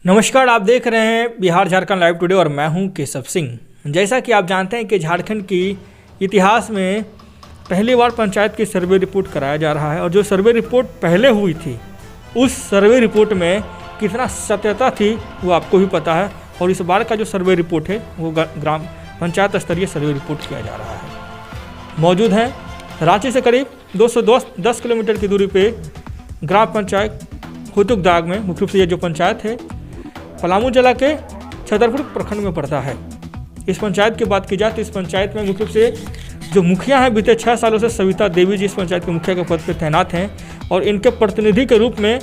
नमस्कार, आप देख रहे हैं बिहार झारखंड लाइव टुडे और मैं हूं केशव सिंह। जैसा कि आप जानते हैं कि झारखंड की इतिहास में पहली बार पंचायत की सर्वे रिपोर्ट कराया जा रहा है और जो सर्वे रिपोर्ट पहले हुई थी उस सर्वे रिपोर्ट में कितना सत्यता थी वो आपको भी पता है। और इस बार का जो सर्वे रिपोर्ट है वो ग्राम पंचायत स्तरीय सर्वे रिपोर्ट किया जा रहा है। मौजूद हैं रांची से करीब 210 किलोमीटर की दूरी पे ग्राम पंचायत हुतुकदाग में। मुख्य रूप से ये जो पंचायत है पलामू जिला के छतरपुर प्रखंड में पड़ता है। इस पंचायत की बात की जाए तो इस पंचायत में मुख्य रूप से जो मुखिया हैं बीते 6 सालों से सविता देवी जी इस पंचायत के मुखिया के पद पर तैनात हैं और इनके प्रतिनिधि के रूप में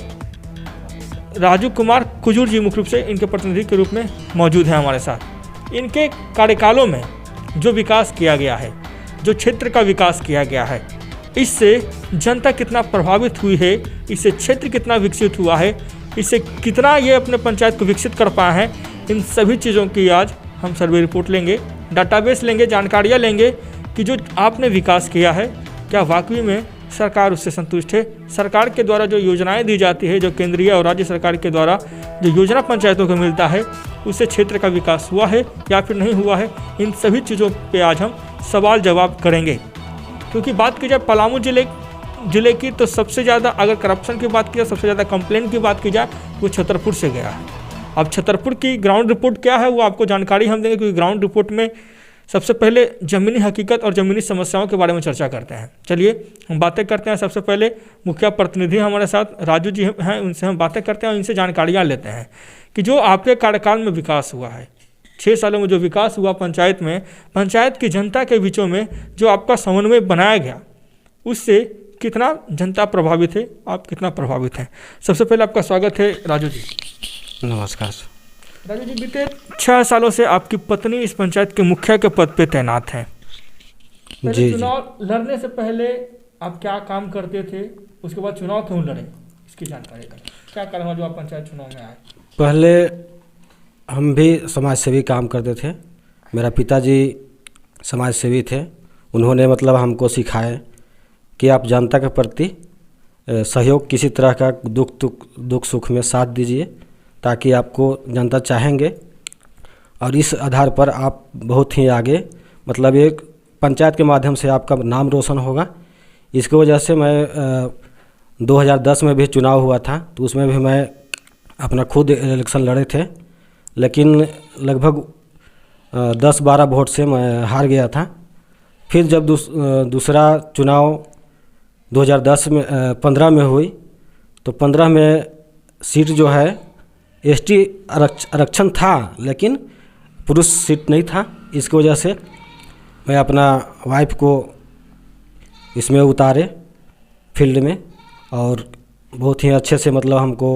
राजू कुमार कुजूर जी मुख्य रूप से इनके प्रतिनिधि के रूप में मौजूद हैं हमारे साथ। इनके कार्यकालों में जो विकास किया गया है, जो क्षेत्र का विकास किया गया है, इससे जनता कितना प्रभावित हुई है, इससे क्षेत्र कितना विकसित हुआ है, इससे कितना ये अपने पंचायत को विकसित कर पाए हैं, इन सभी चीज़ों की आज हम सर्वे रिपोर्ट लेंगे, डाटाबेस लेंगे, जानकारियाँ लेंगे कि जो आपने विकास किया है क्या वाकई में सरकार उससे संतुष्ट है। सरकार के द्वारा जो योजनाएं दी जाती है, जो केंद्रीय और राज्य सरकार के द्वारा जो योजना पंचायतों को मिलता है उससे क्षेत्र का विकास हुआ है या फिर नहीं हुआ है, इन सभी चीज़ों पर आज हम सवाल जवाब करेंगे। क्योंकि बात की जाए पलामू जिले की तो सबसे ज़्यादा अगर करप्शन की बात की जाए, सबसे ज़्यादा कंप्लेंट की बात की जाए वो छतरपुर से गया है। अब छतरपुर की ग्राउंड रिपोर्ट क्या है वो आपको जानकारी हम देंगे, क्योंकि ग्राउंड रिपोर्ट में सबसे पहले ज़मीनी हकीकत और ज़मीनी समस्याओं के बारे में चर्चा करते हैं। चलिए हम बातें करते हैं। सबसे पहले मुखिया प्रतिनिधि हमारे साथ राजू जी हैं, उनसे हम बातें करते हैं और इनसे जानकारियाँ लेते हैं कि जो आपके कार्यकाल में विकास हुआ है, 6 सालों में जो विकास हुआ पंचायत में, पंचायत की जनता के बीचों में जो आपका समन्वय बनाया गया उससे कितना जनता प्रभावित है, आप कितना प्रभावित हैं। सबसे पहले आपका स्वागत है राजू जी। नमस्कार। राजू जी, बीते 6 सालों से आपकी पत्नी इस पंचायत के मुखिया के पद पे तैनात है। जी। चुनाव लड़ने से पहले आप क्या काम करते थे, उसके बाद चुनाव क्यों लड़े, इसकी जानकारी करें। क्या कारण हुआ जो आप पंचायत चुनाव में आए? पहले हम भी समाज सेवी काम करते थे। मेरा पिताजी समाज सेवी थे। उन्होंने हमको सिखाए कि आप जनता के प्रति सहयोग किसी तरह का दुख सुख में साथ दीजिए, ताकि आपको जनता चाहेंगे और इस आधार पर आप बहुत ही आगे एक पंचायत के माध्यम से आपका नाम रोशन होगा। इसकी वजह से मैं 2010 में भी चुनाव हुआ था तो उसमें भी मैं अपना खुद इलेक्शन लड़े थे, लेकिन लगभग 10-12 वोट से मैं हार गया था। फिर जब दूसरा चुनाव 2015 में हुई तो 15 में सीट जो है एसटी आरक्षण था, लेकिन पुरुष सीट नहीं था। इसकी वजह से मैं अपना वाइफ को इसमें उतारे फील्ड में और बहुत ही अच्छे से हमको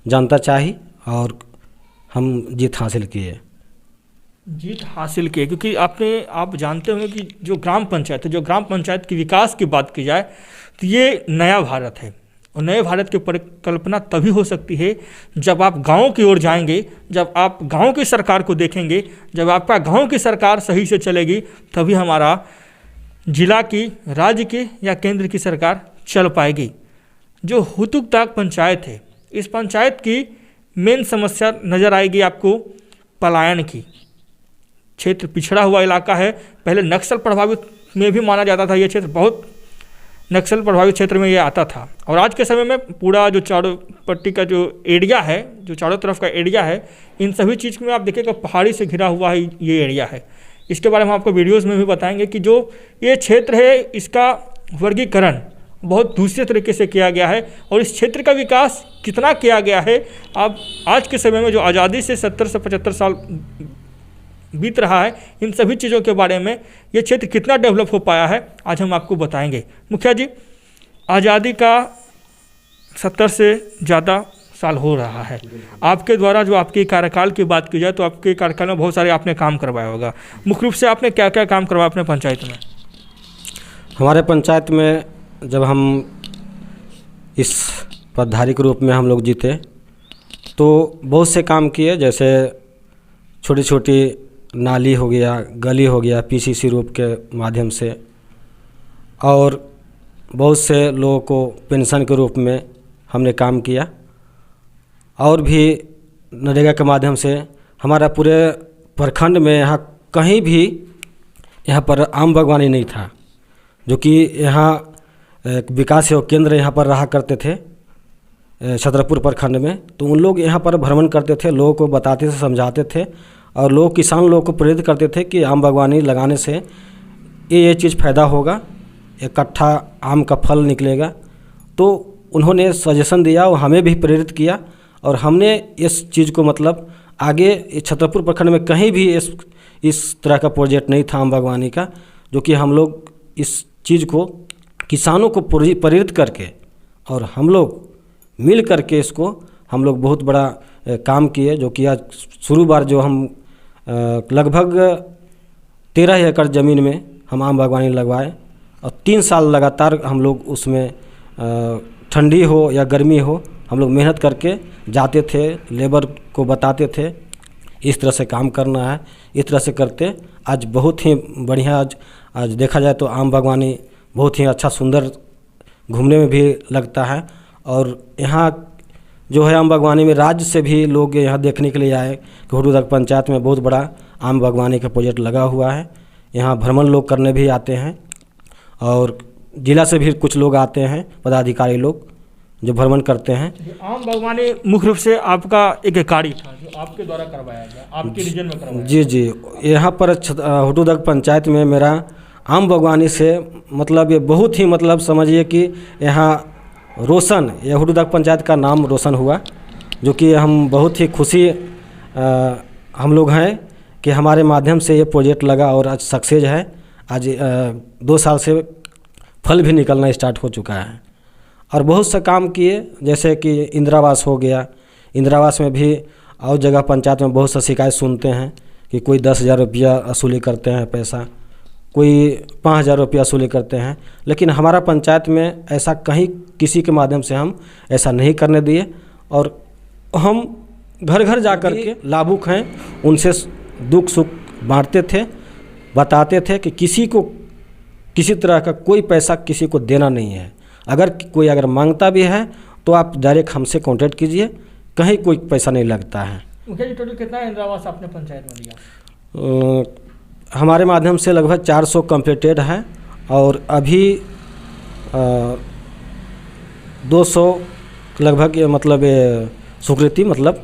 जनता चाहिए और हम जीत हासिल किए। क्योंकि आप जानते होंगे कि जो ग्राम पंचायत है, जो ग्राम पंचायत की विकास की बात की जाए तो ये नया भारत है और नए भारत की परिकल्पना तभी हो सकती है जब आप गाँव की ओर जाएंगे, जब आप गाँव की सरकार को देखेंगे, जब आपका गाँव की सरकार सही से चलेगी तभी हमारा जिला की, राज्य की या केंद्र की सरकार चल पाएगी। जो हुतुकदाग पंचायत है, इस पंचायत की मेन समस्या नज़र आएगी आपको पलायन की। क्षेत्र पिछड़ा हुआ इलाका है, पहले नक्सल प्रभावित में भी माना जाता था। ये क्षेत्र बहुत नक्सल प्रभावित क्षेत्र में ये आता था और आज के समय में पूरा जो चारों पट्टी का जो एरिया है, जो चारों तरफ का एरिया है, इन सभी चीज़ में आप देखिएगा पहाड़ी से घिरा हुआ है ये एरिया है। इसके बारे में आपको वीडियोज़ में भी बताएंगे कि जो ये क्षेत्र है इसका वर्गीकरण बहुत दूसरे तरीके से किया गया है और इस क्षेत्र का विकास कितना किया गया है। अब आज के समय में जो आज़ादी से 70 से 75 साल बीत रहा है, इन सभी चीज़ों के बारे में ये क्षेत्र कितना डेवलप हो पाया है आज हम आपको बताएंगे। मुखिया जी, आज़ादी का 70 से ज़्यादा साल हो रहा है। आपके द्वारा जो आपके कार्यकाल की बात की जाए तो आपके कार्यकाल में बहुत सारे आपने काम करवाया होगा। मुख्य रूप से आपने क्या क्या काम करवाया अपने पंचायत में? हमारे पंचायत में जब हम इस पदधारी के रूप में हम लोग जीते तो बहुत से काम किए, जैसे छोटी छोटी नाली हो गया, गली हो गया पीसीसी रूप के माध्यम से, और बहुत से लोगों को पेंशन के रूप में हमने काम किया। और भी नरेगा के माध्यम से हमारा पूरे प्रखंड में यहाँ कहीं भी यहाँ पर आम बागवानी नहीं था, जो कि यहाँ एक विकास सेवा केंद्र यहाँ पर रहा करते थे छतरपुर प्रखंड में। तो उन लोग यहाँ पर भ्रमण करते थे, लोगों को बताते थे, समझाते थे और लोग किसान लोगों को प्रेरित करते थे कि आम बागवानी लगाने से ये चीज़ फ़ायदा होगा, इकट्ठा आम का फल निकलेगा। तो उन्होंने सजेशन दिया और हमें भी प्रेरित किया और हमने इस चीज़ को मतलब आगे छतरपुर प्रखंड में कहीं भी इस तरह का प्रोजेक्ट नहीं था आम बागवानी का, जो कि हम लोग इस चीज़ को किसानों को प्रेरित करके और हम लोग मिल करके इसको हम लोग बहुत बड़ा काम किए, जो कि आज शुरू बार जो हम लगभग 13 एकड़ ज़मीन में हम आम बागवानी लगवाए और 3 साल लगातार हम लोग उसमें ठंडी हो या गर्मी हो हम लोग मेहनत करके जाते थे, लेबर को बताते थे इस तरह से काम करना है। इस तरह से करते आज बहुत ही बढ़िया आज देखा जाए तो आम बागवानी बहुत ही अच्छा सुंदर घूमने में भी लगता है। और यहाँ जो है आम बागवानी में राज्य से भी लोग यहाँ देखने के लिए आए कि हुडूदक पंचायत में बहुत बड़ा आम बागवानी का प्रोजेक्ट लगा हुआ है। यहाँ भ्रमण लोग करने भी आते हैं और जिला से भी कुछ लोग आते हैं, पदाधिकारी लोग जो भ्रमण करते हैं। आम बागवानी मुख्य रूप से आपका एक कार्य था जो आपके द्वारा करवाया गया, आपके रीजन में करवाया जी जी, यहाँ पर हुडूदक पंचायत में मेरा आम बागवानी से मतलब ये बहुत ही मतलब समझिए कि यहाँ रोशन, यह हुडूदक पंचायत का नाम रोशन हुआ, जो कि हम बहुत ही खुशी हम लोग हैं कि हमारे माध्यम से ये प्रोजेक्ट लगा और आज सक्सेस है। आज 2 साल से फल भी निकलना स्टार्ट हो चुका है और बहुत से काम किए, जैसे कि इंदिरावास हो गया। इंदिरावास में भी और जगह पंचायत में बहुत सा शिकायत सुनते हैं कि कोई 10,000 रुपया वसूली करते हैं पैसा, कोई 5,000 रुपया वसूली करते हैं, लेकिन हमारा पंचायत में ऐसा कहीं किसी के माध्यम से हम ऐसा नहीं करने दिए और हम घर घर जा कर के लाभुक हैं उनसे दुख सुख बांटते थे, बताते थे कि किसी को किसी तरह का कोई पैसा किसी को देना नहीं है। अगर कोई अगर मांगता भी है तो आप डायरेक्ट हमसे कांटेक्ट कीजिए, कहीं कोई पैसा नहीं लगता है। मुखिया जी, टोटल कितना इंदिरावास आपने पंचायत में दिया? हमारे माध्यम से लगभग 400 कंप्लीटेड है और अभी 200 लगभग मतलब स्वीकृति मतलब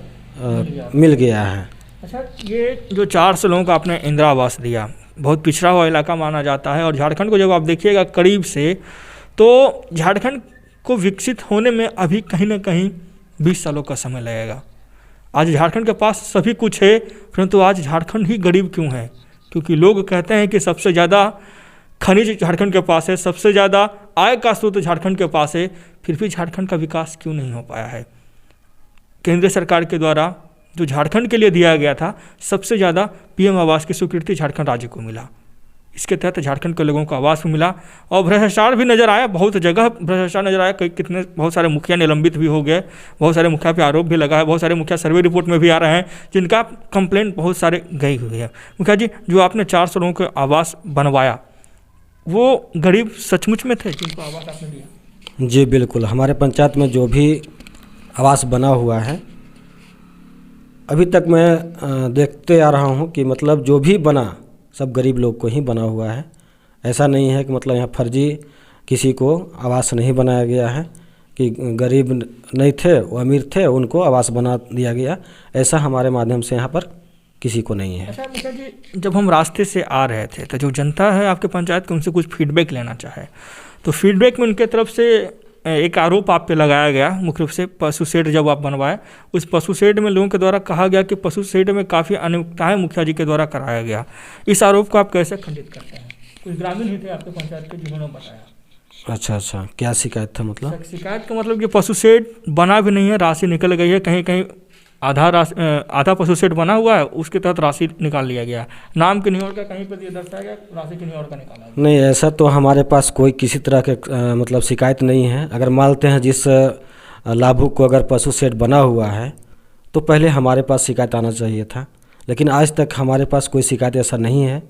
मिल गया है। अच्छा, ये जो 400 लोगों को आपने इंदिरा आवास दिया, बहुत पिछड़ा हुआ इलाका माना जाता है और झारखंड को जब आप देखिएगा करीब से तो झारखंड को विकसित होने में अभी कहीं ना कहीं 20 सालों का समय लगेगा। आज झारखंड के पास सभी कुछ है, परंतु आज झारखंड ही गरीब क्यों है? क्योंकि लोग कहते हैं कि सबसे ज़्यादा खनिज झारखंड के पास है, सबसे ज़्यादा आय का स्रोत झारखंड के पास है, फिर भी झारखंड का विकास क्यों नहीं हो पाया है? केंद्र सरकार के द्वारा जो झारखंड के लिए दिया गया था, सबसे ज़्यादा पीएम आवास की स्वीकृति झारखंड राज्य को मिला। इसके तहत झारखंड के लोगों को आवास भी मिला और भ्रष्टाचार भी नज़र आया, बहुत जगह भ्रष्टाचार नजर आया। कितने बहुत सारे मुखिया निलंबित भी हो गए, बहुत सारे मुखिया पे आरोप भी लगा है, बहुत सारे मुखिया सर्वे रिपोर्ट में भी आ रहे हैं जिनका कंप्लेंट बहुत सारे गई हुई है। मुखिया जी, जो आपने 400 लोगों को आवास बनवाया, वो गरीब सचमुच में थे जिनको आवास आपने दिया? जी बिल्कुल, हमारे पंचायत में जो भी आवास बना हुआ है अभी तक मैं देखते आ रहा हूँ कि मतलब जो भी बना सब गरीब लोग को ही बना हुआ है। ऐसा नहीं है कि मतलब यहाँ फर्जी किसी को आवास नहीं बनाया गया है कि गरीब नहीं थे वो अमीर थे उनको आवास बना दिया गया, ऐसा हमारे माध्यम से यहाँ पर किसी को नहीं है। अच्छा मुखिया जी, जब हम रास्ते से आ रहे थे तो जो जनता है आपके पंचायत के उनसे कुछ फीडबैक लेना चाहे तो फीडबैक में उनके तरफ से एक आरोप आप पे लगाया गया, मुख्य रूप से पशु शेड जब आप बनवाए, उस पशु शेड में लोगों के द्वारा कहा गया कि पशु शेड में काफ़ी अनियमितताएं मुखिया जी के द्वारा कराया गया। इस आरोप को आप कैसे खंडित करते हैं? कुछ ग्रामीण ही थे आपके पंचायत के जिन्होंने बताया। अच्छा, क्या शिकायत था? मतलब शिकायत का मतलब कि पशु शेड बना भी नहीं है, राशि निकल गई है, कहीं कहीं आधा पशु शेड बना हुआ है, उसके तहत राशि निकाल लिया गया, नाम के और का कहीं पर ये दर्शाया गया, राशि के और का निकाला गया। नहीं, ऐसा तो हमारे पास कोई किसी तरह के मतलब शिकायत नहीं है। अगर मानते हैं जिस लाभुक को अगर पशु शेड बना हुआ है तो पहले हमारे पास शिकायत आना चाहिए था, लेकिन आज तक हमारे पास कोई शिकायत ऐसा नहीं है।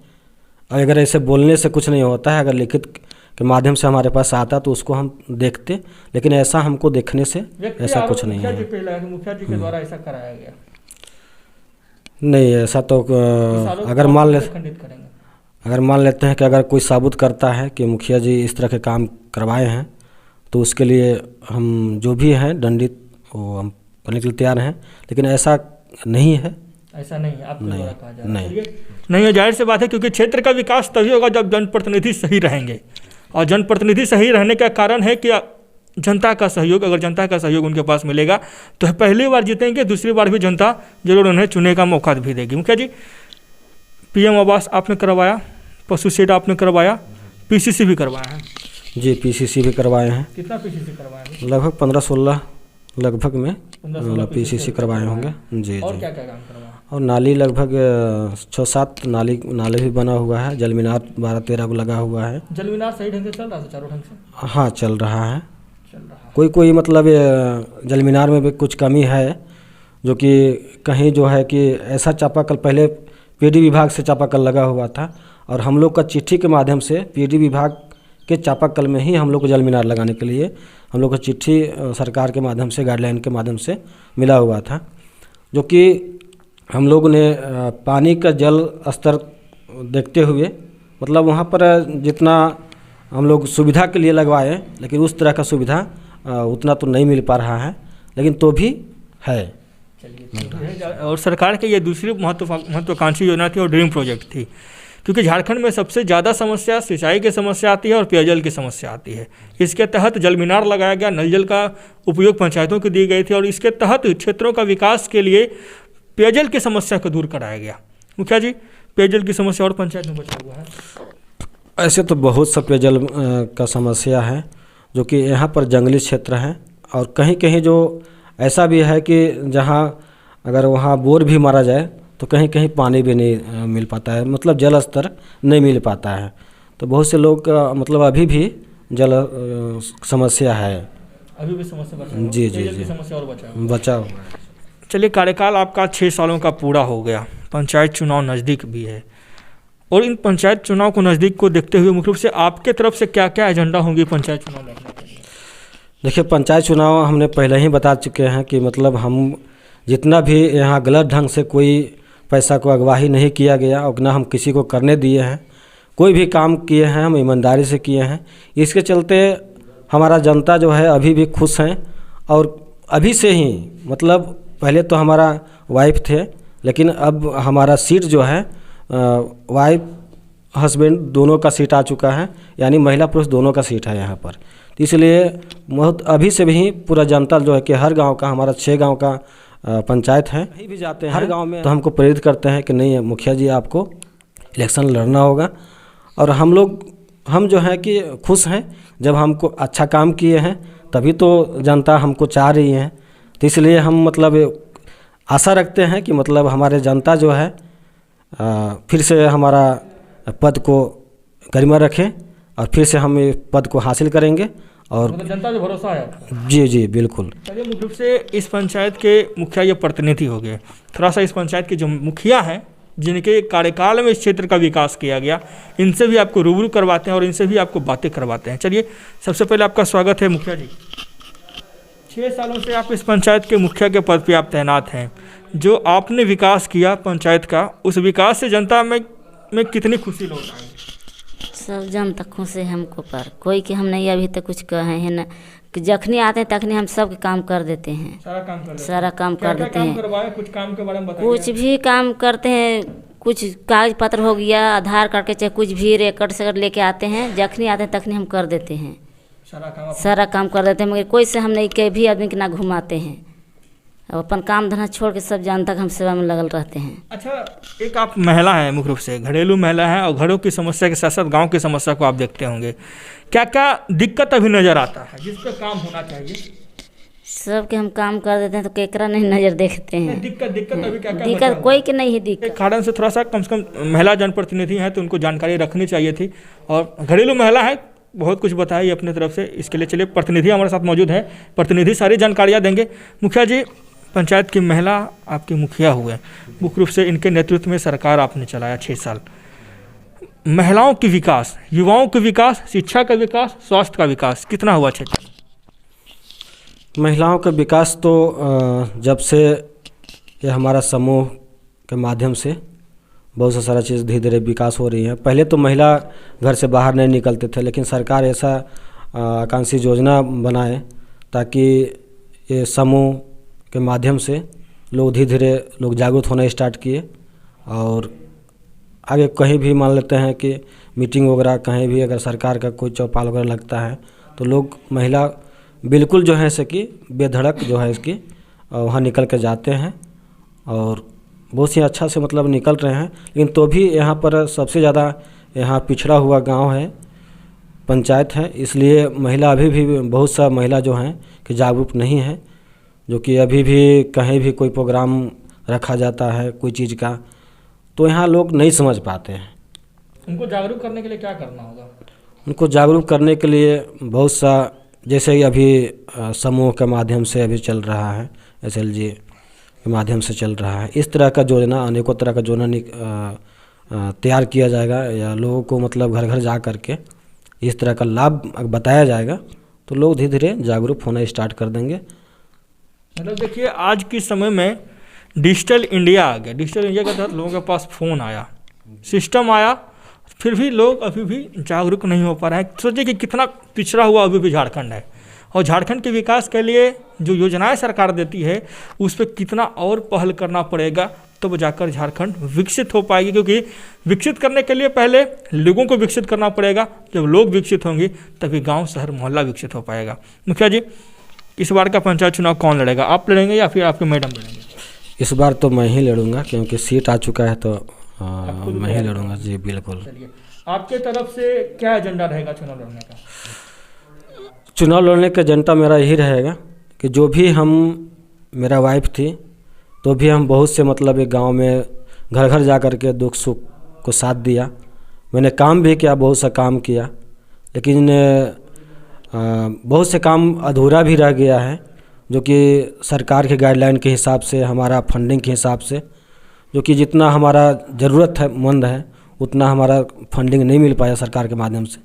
और अगर ऐसे बोलने से कुछ नहीं होता है, अगर लिखित के माध्यम से हमारे पास आता तो उसको हम देखते, लेकिन ऐसा हमको देखने से ऐसा कुछ नहीं है। मुखिया जी के द्वारा ऐसा कराया गया? नहीं, ऐसा तो अगर मान ले खंडित करेंगे? अगर मान लेते हैं कि अगर कोई साबुत करता है कि मुखिया जी इस तरह के काम करवाए हैं, तो उसके लिए हम जो भी हैं दंडित वो हम करने के लिए तैयार हैं, लेकिन ऐसा नहीं है। ऐसा नहीं है आपके द्वारा कहा जा रहा है? नहीं। चलिए, नहीं है, जाहिर सी बात है, क्योंकि क्षेत्र का विकास तभी होगा जब जनप्रतिनिधि सही रहेंगे, और जनप्रतिनिधि सही रहने का कारण है कि जनता का सहयोग, अगर जनता का सहयोग उनके पास मिलेगा तो पहली बार जीतेंगे, दूसरी बार भी जनता जरूर उन्हें चुने का मौका भी देगी। मुखिया जी, पीएम आवास आपने करवाया, पशु शेड आपने करवाया, पीसीसी भी करवाया है? जी, पीसीसी भी करवाए हैं। कितना पीसीसी करवाया है? लगभग 15-16 लगभग में 15-16 पीसीसी करवाए होंगे। जी और जी। क्या क्या काम करवाया? और नाली लगभग 6-7 नाले भी बना हुआ है। जल मीनार 12-13 को लगा हुआ है। जल मीनार सही ढंग से चल रहा है, चारों ढंग से हाँ, चल रहा है। चल रहा है? कोई मतलब जल मीनार में भी कुछ कमी है, जो कि कहीं जो है कि ऐसा चापाकल पहले पीडी विभाग से चापाकल लगा हुआ था, और हम लोग का चिट्ठी के माध्यम से पीडी विभाग के चापाकल में ही हम लोग को जल मीनार लगाने के लिए हम लोग को चिट्ठी सरकार के माध्यम से, गाइडलाइन के माध्यम से मिला हुआ था, जो कि हम लोग ने पानी का जल स्तर देखते हुए मतलब वहाँ पर जितना हम लोग सुविधा के लिए लगवाए, लेकिन उस तरह का सुविधा उतना तो नहीं मिल पा रहा है, लेकिन तो भी है। चलिए, और सरकार की ये दूसरी महत्वाकांक्षी योजना थी और ड्रीम प्रोजेक्ट थी, क्योंकि झारखंड में सबसे ज़्यादा समस्या सिंचाई की समस्या आती है और पेयजल की समस्या आती है। इसके तहत जल मीनार लगाया गया, नल जल का उपयोग पंचायतों को दी गई थी, और इसके तहत क्षेत्रों का विकास के लिए पेयजल की समस्या को दूर कराया गया। मुखिया जी, पेयजल की समस्या और पंचायत में बचा हुआ है? ऐसे तो बहुत सा पेयजल का समस्या है, जो कि यहाँ पर जंगली क्षेत्र है, और कहीं कहीं जो ऐसा भी है कि जहाँ अगर वहाँ बोर भी मारा जाए तो कहीं कहीं पानी भी नहीं मिल पाता है, मतलब जल स्तर नहीं मिल पाता है। तो बहुत से लोग का मतलब अभी भी जल समस्या है। अभी भी समस्या बचा हुआ है? जी जी पेयजल की जी, समस्या और बचा हुआ है? बचा हुआ है। चलिए, कार्यकाल आपका 6 सालों का पूरा हो गया, पंचायत चुनाव नज़दीक भी है, और इन पंचायत चुनाव को नज़दीक को देखते हुए मुख्य रूप से आपके तरफ से क्या क्या एजेंडा होंगी पंचायत चुनाव लड़ने के लिए? देखिए, पंचायत चुनाव हमने पहले ही बता चुके हैं कि मतलब हम जितना भी यहाँ गलत ढंग से कोई पैसा को अगवाही नहीं किया गया, और ना हम किसी को करने दिए हैं। कोई भी काम किए हैं हम ईमानदारी से किए हैं। इसके चलते हमारा जनता जो है अभी भी खुश हैं, और अभी से ही मतलब पहले तो हमारा वाइफ थे, लेकिन अब हमारा सीट जो है वाइफ हस्बैंड दोनों का सीट आ चुका है, यानी महिला पुरुष दोनों का सीट है यहाँ पर। तो इसलिए बहुत अभी से भी पूरा जनता जो है कि हर गांव का, हमारा 6 गांव का पंचायत है, कहीं भी जाते हैं हर गांव में तो हमको प्रेरित करते हैं कि नहीं मुखिया जी आपको इलेक्शन लड़ना होगा। और हम जो है कि खुश हैं, जब हमको अच्छा काम किए हैं तभी तो जनता हमको चाह रही है। तो इसलिए हम मतलब आशा रखते हैं कि मतलब हमारे जनता जो है फिर से हमारा पद को गरिमा रखें, और फिर से हम ये पद को हासिल करेंगे। और मतलब जनता जो भरोसा है आपको? जी जी बिल्कुल। चलिए, मुख्य रूप से इस पंचायत के मुखिया ये प्रतिनिधि हो गए, थोड़ा सा इस पंचायत के जो मुखिया हैं जिनके कार्यकाल में इस क्षेत्र का विकास किया गया, इनसे भी आपको रूबरू करवाते हैं और इनसे भी आपको बातें करवाते हैं। चलिए, सबसे पहले आपका स्वागत है मुखिया जी। 6 सालों से आप इस पंचायत के मुखिया के पद पे आप तैनात हैं। जो आपने विकास किया पंचायत का, उस विकास से जनता में कितनी खुशी लौट आई? सब जनता खुश है हमको, पर कोई कि हम नहीं अभी तक कुछ कहे हैं ना, कि जखनी आते हैं तखनी हम सब काम कर देते हैं। सारा काम कर देते हैं? सारा काम कर देते हैं। करवाया, कुछ काम के बारे में बताइए। कुछ भी काम करते हैं, कुछ कागज पत्र हो गया, आधार कार्ड के चाहे कुछ भी रेकर्ड से लेके आते हैं, जखनी आते हैं तखनी हम कर देते हैं। सारा काम कर देते हैं, मगर कोई से हम नहीं कहीं भी आदमी के ना घुमाते हैं। अब अपन काम धंधा छोड़ के सब जनता हम सेवा में लगल रहते हैं। अच्छा, एक आप महिला हैं, मुख्य रूप से घरेलू महिला हैं, और घरों की समस्या के साथ साथ गांव की समस्या को आप देखते होंगे। क्या क्या दिक्कत अभी नज़र आता है जिस पर काम होना चाहिए? सबके हम काम कर देते हैं तो केकरा नहीं नज़र देखते हैं। दिक्कत अभी क्या क्या दिक्कत कोई के नहीं है दिक्कत। कारण से थोड़ा सा कम से कम महिला जनप्रतिनिधि हैं तो उनको जानकारी रखनी चाहिए थी, और घरेलू महिला है, बहुत कुछ बताइए अपने तरफ से। इसके लिए चलिए, प्रतिनिधि हमारे साथ मौजूद है, प्रतिनिधि सारी जानकारियाँ देंगे। मुखिया जी, पंचायत की महिला आपके मुखिया हुए, मुख्य रूप से इनके नेतृत्व में सरकार आपने चलाया 6 साल। महिलाओं की विकास, युवाओं के विकास, शिक्षा का विकास, स्वास्थ्य का विकास कितना हुआ क्षेत्र? महिलाओं का विकास तो जब से ये हमारा समूह के माध्यम से बहुत सा सारा चीज़ धीरे धीरे विकास हो रही है। पहले तो महिला घर से बाहर नहीं निकलते थे, लेकिन सरकार ऐसा आकांक्षी योजना बनाए ताकि ये समूह के माध्यम से लोग धीरे धीरे लोग जागरूक होना स्टार्ट किए। और आगे कहीं भी मान लेते हैं कि मीटिंग वगैरह कहीं भी अगर सरकार का कोई चौपाल वगैरह लगता है तो लोग महिला बिल्कुल जो है ऐसे कि बेधड़क जो है इसकी वहाँ निकल के जाते हैं और बहुत ही अच्छा से मतलब निकल रहे हैं। लेकिन तो भी यहाँ पर सबसे ज़्यादा यहाँ पिछड़ा हुआ गांव है, पंचायत है, इसलिए महिला अभी भी बहुत सा महिला जो हैं कि जागरूक नहीं है, जो कि अभी भी कहीं भी कोई प्रोग्राम रखा जाता है कोई चीज़ का तो यहाँ लोग नहीं समझ पाते हैं। उनको जागरूक करने के लिए क्या करना होगा? उनको जागरूक करने के लिए बहुत सा जैसे कि अभी समूह के माध्यम से अभी चल रहा है, SLG के माध्यम से चल रहा है। इस तरह का योजना अनेकों तरह का योजना तैयार किया जाएगा या लोगों को मतलब घर घर जा कर के इस तरह का लाभ बताया जाएगा तो लोग धीरे धीरे जागरूक होना स्टार्ट कर देंगे। मतलब देखिए आज के समय में डिजिटल इंडिया आ गया। डिजिटल इंडिया के तहत लोगों के पास फ़ोन आया, सिस्टम आया, फिर भी लोग अभी भी जागरूक नहीं हो पा रहे हैं। सोचिए कि कितना पिछड़ा हुआ अभी भी झारखंड है और झारखंड के विकास के लिए जो योजनाएं सरकार देती है उस पर कितना और पहल करना पड़ेगा तब जाकर झारखंड विकसित हो पाएगी। क्योंकि विकसित करने के लिए पहले लोगों को विकसित करना पड़ेगा, जब लोग विकसित होंगे तभी गांव शहर मोहल्ला विकसित हो पाएगा। मुखिया जी, इस बार का पंचायत चुनाव कौन लड़ेगा, आप लड़ेंगे या फिर आपके मैडम लड़ेंगे? इस बार तो मैं ही लड़ूंगा क्योंकि सीट आ चुका है तो मैं ही लड़ूंगा जी, बिल्कुल। चलिए, आपके तरफ से क्या एजेंडा रहेगा चुनाव लड़ने का? चुनाव लड़ने का एजेंडा मेरा यही रहेगा कि जो भी मेरा वाइफ थी तो भी हम बहुत से मतलब एक गांव में घर घर जा कर के दुख सुख को साथ दिया। मैंने काम भी किया, बहुत सा काम किया, लेकिन बहुत से काम अधूरा भी रह गया है जो कि सरकार के गाइडलाइन के हिसाब से, हमारा फंडिंग के हिसाब से, जो कि जितना हमारा ज़रूरत है मंद है उतना हमारा फंडिंग नहीं मिल पाया सरकार के माध्यम से।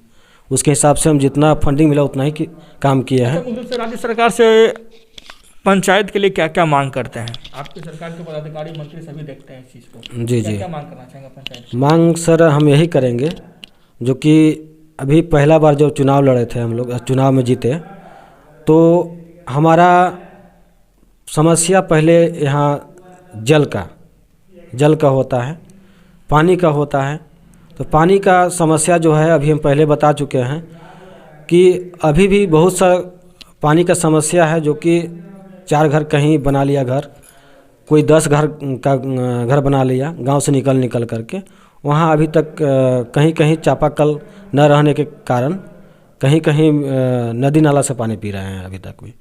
उसके हिसाब से हम जितना फंडिंग मिला उतना ही काम किया है। तो राज्य सरकार से पंचायत के लिए क्या क्या मांग करते हैं? आपके सरकार के पदाधिकारी मंत्री सभी देखते हैं इस चीज़ को। जी क्या मांग करना चाहेंगे पंचायत? मांग सर हम यही करेंगे, जो कि अभी पहला बार जब चुनाव लड़े थे हम लोग, चुनाव में जीते, तो हमारा समस्या पहले यहाँ जल का होता है, पानी का होता है। तो पानी का समस्या जो है अभी हम पहले बता चुके हैं कि अभी भी बहुत सा पानी का समस्या है, जो कि 4 घर कहीं बना लिया घर, कोई 10 घर का घर बना लिया गांव से निकल करके। वहाँ अभी तक कहीं कहीं चापाकल न रहने के कारण कहीं कहीं नदी नाला से पानी पी रहे हैं अभी तक भी।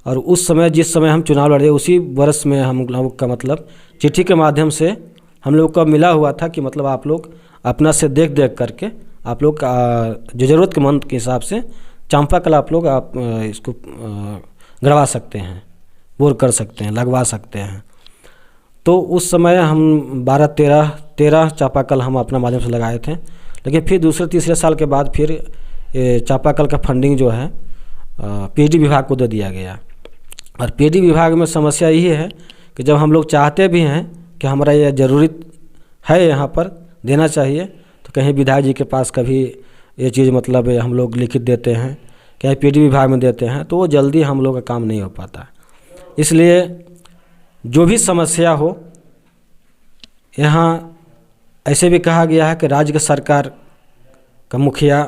और उस समय जिस समय हम चुनाव लड़े उसी वर्ष में हम लोग का मतलब चिट्ठी के माध्यम से हम लोग को मिला हुआ था कि मतलब आप लोग अपना से देख करके आप लोग जो ज़रूरतमंद के हिसाब से चापाकल आप लोग इसको गड़वा सकते हैं, बोर कर सकते हैं, लगवा सकते हैं। तो उस समय हम 12-13 चापाकल हम अपना माध्यम से लगाए थे। लेकिन फिर दूसरे तीसरे साल के बाद फिर चापाकल का फंडिंग जो है PD विभाग को दे दिया गया। और PD विभाग में समस्या यही है कि जब हम लोग चाहते भी हैं कि हमारा ये ज़रूरत है यहाँ पर देना चाहिए, तो कहीं विधायक जी के पास कभी ये चीज़ मतलब हम लोग लिखित देते हैं, कहीं PD विभाग में देते हैं, तो वो जल्दी हम लोग का काम नहीं हो पाता। इसलिए जो भी समस्या हो, यहाँ ऐसे भी कहा गया है कि राज्य सरकार का मुखिया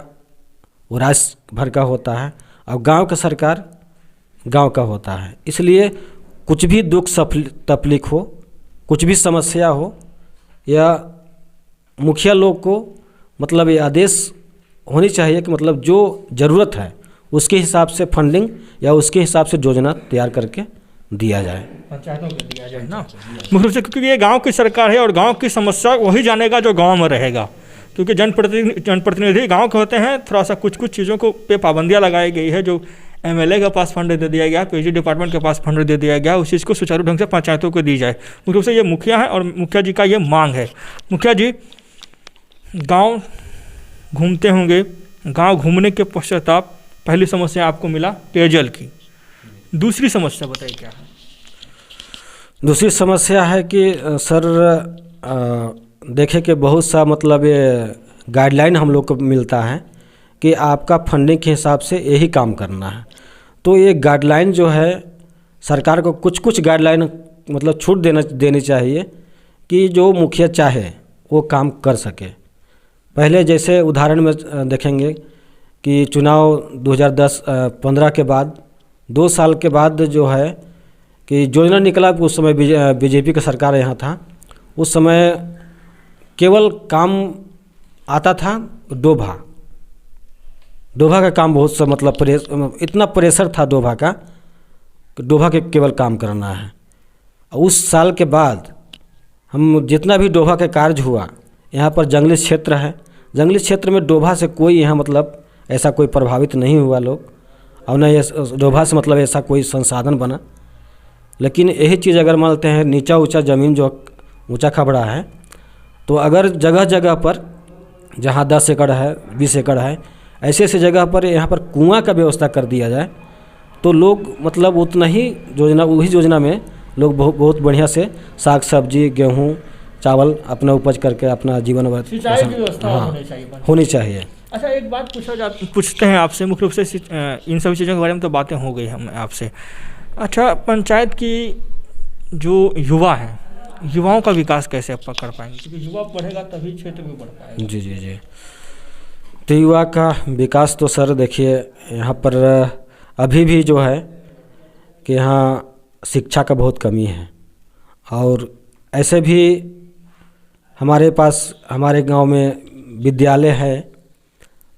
वो राज्य भर का होता है और गांव का सरकार गांव का होता है। इसलिए कुछ भी दुख तकलीफ हो, कुछ भी समस्या हो, या मुखिया लोग को मतलब ये आदेश होनी चाहिए कि मतलब जो ज़रूरत है उसके हिसाब से फंडिंग या उसके हिसाब से योजना तैयार करके दिया जाए, पंचायतों को दिया जाए ना। मुख्य रूप से क्योंकि ये गांव की सरकार है और गांव की समस्या वही जानेगा जो गांव में रहेगा। क्योंकि जनप्रतिनिधि गांव के होते हैं, थोड़ा सा कुछ चीज़ों को पे पाबंदियाँ लगाई गई है। जो MLA के पास फंड दे दिया गया, PG डिपार्टमेंट के पास फंड दे दिया गया, उस चीज़ को सुचारू ढंग से पंचायतों को दी जाए। मुख्य रूप से ये मुखिया है और मुखिया जी का ये मांग है। मुखिया जी गांव घूमते होंगे, गांव घूमने के पश्चाताप पहली समस्या आपको मिला पेयजल की, दूसरी समस्या बताइए क्या है? दूसरी समस्या है कि सर देखें कि बहुत सा मतलब ये गाइडलाइन हम लोग को मिलता है कि आपका फंडिंग के हिसाब से यही काम करना है। तो ये गाइडलाइन जो है सरकार को कुछ गाइडलाइन मतलब छूट देनी चाहिए कि जो मुखिया चाहे वो काम कर सके। पहले जैसे उदाहरण में देखेंगे कि चुनाव 2015 के बाद 2 साल के बाद जो है कि योजना निकला, उस समय बीजेपी का सरकार यहाँ था, उस समय केवल काम आता था डोभा का काम बहुत सा मतलब इतना प्रेशर था डोभा का, डोभा के केवल काम करना है। उस साल के बाद हम जितना भी डोभा का कार्य हुआ, यहाँ पर जंगली क्षेत्र है, जंगली क्षेत्र में डोभा से कोई यहाँ मतलब ऐसा कोई प्रभावित नहीं हुआ लोग, और न ये डोभा से मतलब ऐसा कोई संसाधन बना। लेकिन यही चीज़ अगर मानते हैं नीचा ऊंचा ज़मीन जो ऊंचा खबड़ा है, तो अगर जगह जगह पर जहाँ 10 एकड़ है 20 एकड़ है, ऐसे ऐसे जगह पर यहाँ पर कुआं का व्यवस्था कर दिया जाए तो लोग मतलब उतना ही वही योजना में लोग बहुत बढ़िया से साग सब्जी गेहूँ चावल अपना उपज करके अपना जीवन सिंचाई की व्यवस्था होनी चाहिए। अच्छा, एक बात पूछते हैं आपसे, मुख्य रूप से इन सभी चीज़ों के बारे में तो बातें हो गई हम आपसे। अच्छा, पंचायत की जो युवा है, युवाओं का विकास कैसे आप कर पाएंगे? क्योंकि युवा पढ़ेगा तभी क्षेत्र भी बढ़ पाएगा। जी। तो युवा का विकास तो सर देखिए यहाँ पर अभी भी जो है कि यहाँ शिक्षा का बहुत कमी है, और ऐसे भी हमारे पास हमारे गांव में विद्यालय है,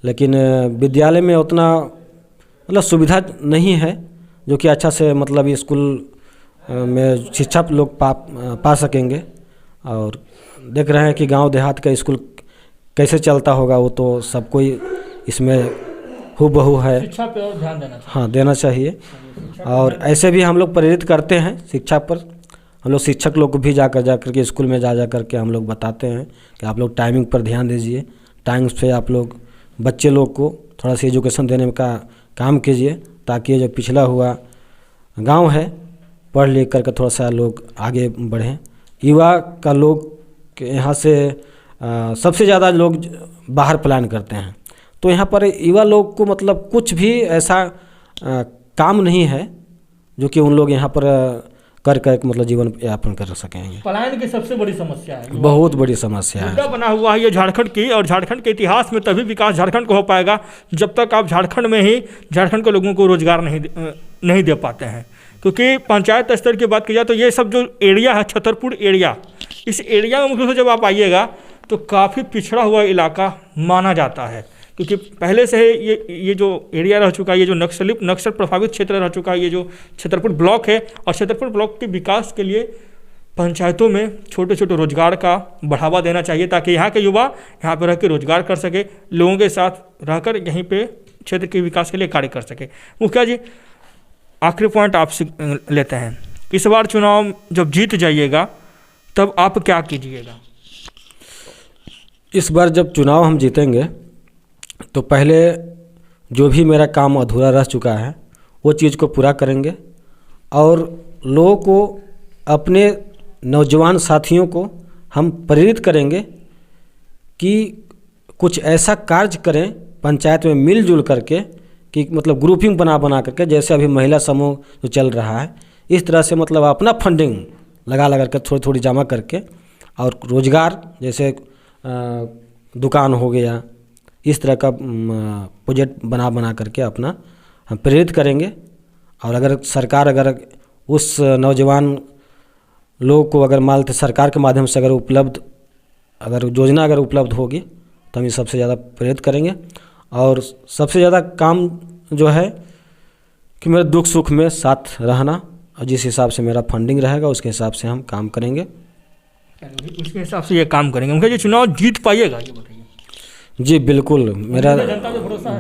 लेकिन विद्यालय में उतना मतलब सुविधा नहीं है जो कि अच्छा से मतलब स्कूल में शिक्षा लोग पा सकेंगे। और देख रहे हैं कि गांव देहात का स्कूल कैसे चलता होगा, वो तो सब कोई इसमें हूबहू है। शिक्षा पे और ध्यान देना चाहिए। हाँ, देना चाहिए। और ऐसे भी हम लोग प्रेरित करते हैं शिक्षा पर। हम लोग शिक्षक लोग को भी जा कर के स्कूल में जा कर के हम लोग बताते हैं कि आप लोग टाइमिंग पर ध्यान दीजिए, टाइम से आप लोग बच्चे लोग को थोड़ा सा एजुकेशन देने का काम कीजिए, ताकि ये जो पिछड़ा हुआ गांव है पढ़ लिख करके थोड़ा सा लोग आगे बढ़ें। युवा का लोग यहाँ से सबसे ज़्यादा लोग बाहर प्लान करते हैं, तो यहाँ पर युवा लोग को मतलब कुछ भी ऐसा काम नहीं है जो कि उन लोग यहाँ पर कर मतलब जीवन यापन कर सकेंगे। पलायन की सबसे बड़ी समस्या है, बहुत बड़ी समस्या है, बना हुआ है ये झारखंड की। और झारखंड के इतिहास में तभी विकास झारखंड को हो पाएगा जब तक आप झारखंड में ही झारखंड के लोगों को रोजगार नहीं दे पाते हैं। क्योंकि पंचायत स्तर की बात की जाए तो ये सब जो एरिया है, छतरपुर एरिया, इस एरिया में मुख्य रूप से जब आप आइएगा तो काफ़ी पिछड़ा हुआ इलाका माना जाता है। क्योंकि पहले से ये जो एरिया रह चुका है, ये जो नक्सल प्रभावित क्षेत्र रह चुका है, ये जो छतरपुर ब्लॉक है, और छतरपुर ब्लॉक के विकास के लिए पंचायतों में छोटे छोटे रोजगार का बढ़ावा देना चाहिए, ताकि यहाँ के युवा यहाँ पर रह के रोजगार कर सके, लोगों के साथ रहकर यहीं पे क्षेत्र के विकास के लिए कार्य कर सके। मुखिया जी, आखिरी पॉइंट आपसे लेते हैं, इस बार चुनाव जब जीत जाइएगा तब आप क्या कीजिएगा? इस बार जब चुनाव हम जीतेंगे तो पहले जो भी मेरा काम अधूरा रह चुका है वो चीज़ को पूरा करेंगे, और लोगों को, अपने नौजवान साथियों को हम प्रेरित करेंगे कि कुछ ऐसा कार्य करें पंचायत में मिलजुल करके, कि मतलब ग्रुपिंग बना करके, जैसे अभी महिला समूह जो चल रहा है इस तरह से मतलब अपना फंडिंग लगा करके थोड़ी जमा करके, और रोजगार जैसे दुकान हो गया, इस तरह का प्रोजेक्ट बना करके अपना हम प्रेरित करेंगे। और अगर सरकार अगर उस नौजवान लोग को अगर मालते सरकार के माध्यम से अगर योजना अगर उपलब्ध होगी तो हम ये सबसे ज़्यादा प्रेरित करेंगे। और सबसे ज़्यादा काम जो है कि मेरे दुख सुख में साथ रहना, और जिस हिसाब से मेरा फंडिंग रहेगा उसके हिसाब से हम काम करेंगे, उसके हिसाब से ये काम करेंगे। मुझे ये चुनाव जीत पाइएगा ये बताइए? जी बिल्कुल, मेरा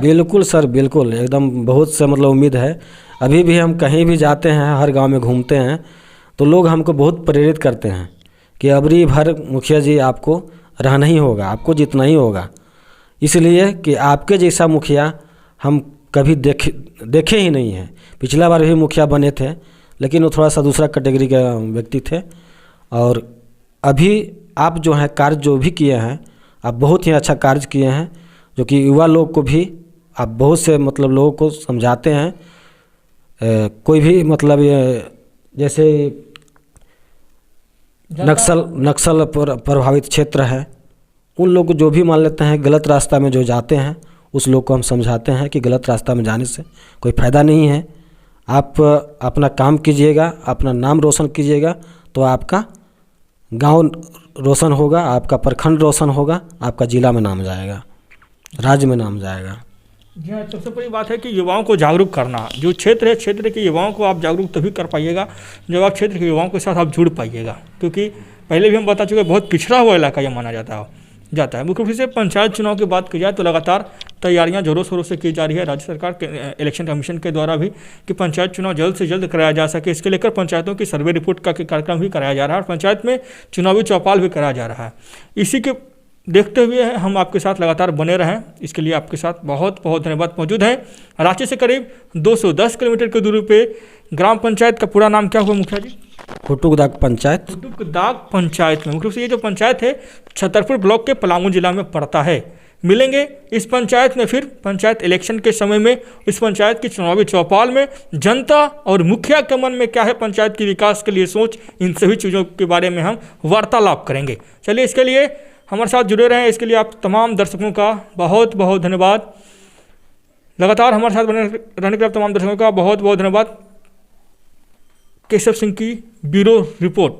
बिल्कुल सर, बिल्कुल एकदम बहुत से मतलब उम्मीद है। अभी भी हम कहीं भी जाते हैं, हर गांव में घूमते हैं तो लोग हमको बहुत प्रेरित करते हैं कि अबरी भर मुखिया जी आपको रहना ही होगा, आपको जीतना ही होगा, इसलिए कि आपके जैसा मुखिया हम कभी देखे ही नहीं हैं। पिछला बार भी मुखिया बने थे लेकिन वो थोड़ा सा दूसरा कैटेगरी के व्यक्ति थे। और अभी आप जो हैं कार्य जो भी किए हैं, आप बहुत ही अच्छा कार्य किए हैं, जो कि युवा लोग को भी आप बहुत से मतलब लोगों को समझाते हैं। कोई भी मतलब जैसे नक्सल प्रभावित क्षेत्र है, उन लोग को जो भी मान लेते हैं गलत रास्ता में जो जाते हैं, उस लोग को हम समझाते हैं कि गलत रास्ता में जाने से कोई फ़ायदा नहीं है। आप अपना काम कीजिएगा, अपना नाम रोशन कीजिएगा, तो आपका गांव रोशन होगा, आपका प्रखंड रोशन होगा, आपका ज़िला में नाम जाएगा, राज्य में नाम जाएगा। जी हाँ, सबसे बड़ी बात है कि युवाओं को जागरूक करना। जो क्षेत्र है, क्षेत्र के युवाओं को आप जागरूक तभी कर पाइएगा जब आप क्षेत्र के युवाओं के साथ आप जुड़ पाइएगा, क्योंकि पहले भी हम बता चुके बहुत पिछड़ा हुआ इलाका यह माना जाता है। मुख्य रूप से पंचायत चुनाव की बात की जाए तो लगातार तैयारियां जोरों शोरों से की जा रही है राज्य सरकार के इलेक्शन कमीशन के द्वारा भी, कि पंचायत चुनाव जल्द से जल्द कराया जा सके। इसके लेकर पंचायतों की सर्वे रिपोर्ट का कार्यक्रम भी कराया जा रहा है और पंचायत में चुनावी चौपाल भी कराया जा रहा है। इसी के देखते हुए हम आपके साथ लगातार बने रहें, इसके लिए आपके साथ बहुत बहुत धन्यवाद। मौजूद हैं रांची से करीब 210 किलोमीटर की दूरी पे ग्राम पंचायत का पूरा नाम क्या हुआ मुखिया जी? फुटुकदाग पंचायत। फुटुकदाग पंचायत में मुख्य रूप से ये जो पंचायत है छतरपुर ब्लॉक के पलामू जिला में पड़ता है। मिलेंगे इस पंचायत में फिर पंचायत इलेक्शन के समय में, इस पंचायत की चुनावी चौपाल में जनता और मुखिया के मन में क्या है, पंचायत के विकास के लिए सोच, इन सभी चीज़ों के बारे में हम वार्तालाप करेंगे। चलिए, इसके लिए हमारे साथ जुड़े रहें। इसके लिए आप तमाम दर्शकों का बहुत बहुत धन्यवाद। लगातार हमारे साथ बने रहने के लिए तमाम दर्शकों का बहुत बहुत धन्यवाद। केशव सिंह की ब्यूरो रिपोर्ट।